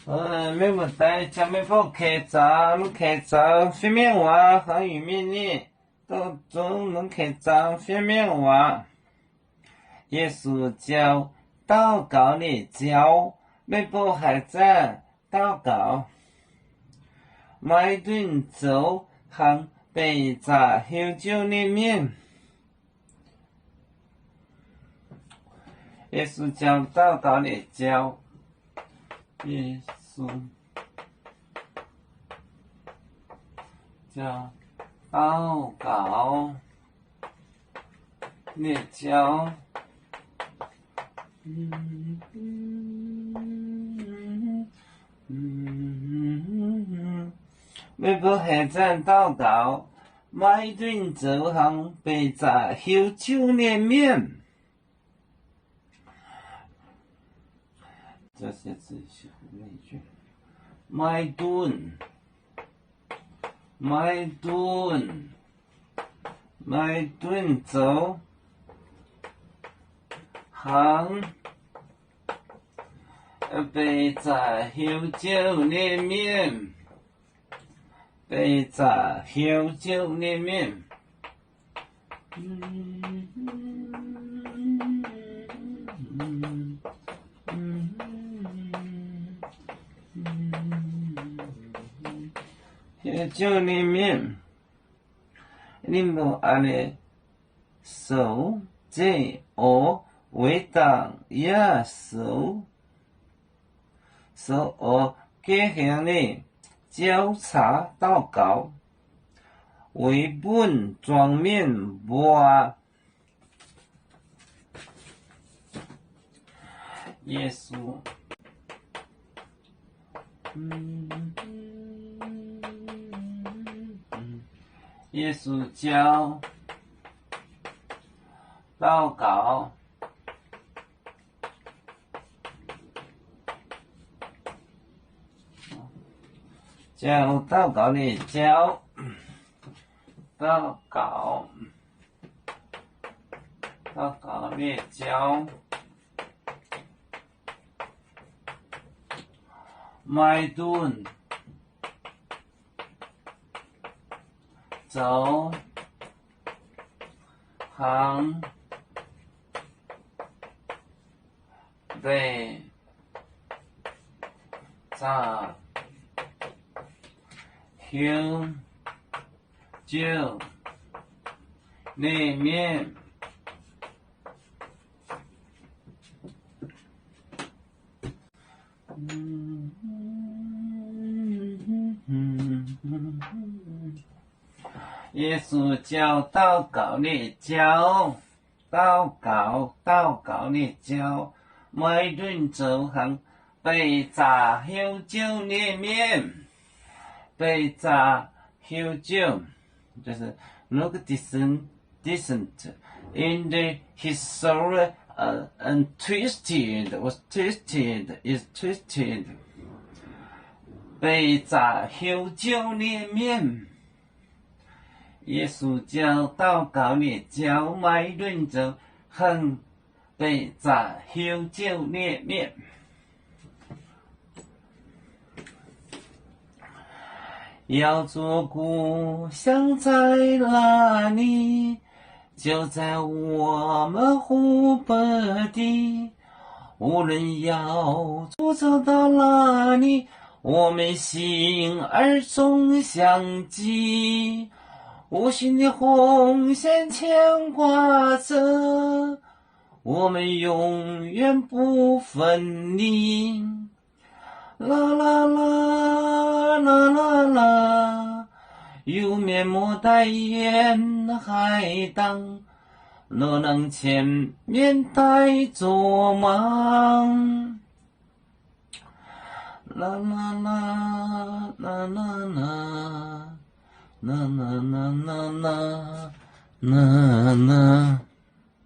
没么带江美宝开张，飞面娃和鱼面呢，都能开张飞面娃。耶稣教祷告的教，美宝还在祷告。麦顿走行被在酒酒里面。耶稣教祷告的教。耶稣教祷告的教，每步还在祷告，麦顿走行被在酒酒里面。这些字是哪一句？麦顿走行被在酒酒里面，被在酒酒里面。酒里面，你们安尼手这为当也手给向的交叉祷告，为本装面无耶稣。耶稣教祷告，教祷告的教，祷告的教，麦顿走行被在酒里面。耶稣教祷告的教，祷告的教，麦顿走行被在酒酒里面，被在酒酒，就是 look distant in the history and twisted is twisted， 被在酒酒里面。耶稣教祷告的教，麦顿走行被在酒酒里面。要做故乡在哪里？就在我们湖北地。无论要走到哪里，我们心儿总相系。无形的红线牵挂着，我们永远不分离。啦啦啦啦啦啦，有面莫待沿海荡，若能前面带着忙。啦啦啦啦啦啦。啦啦啦啦啦啦啦。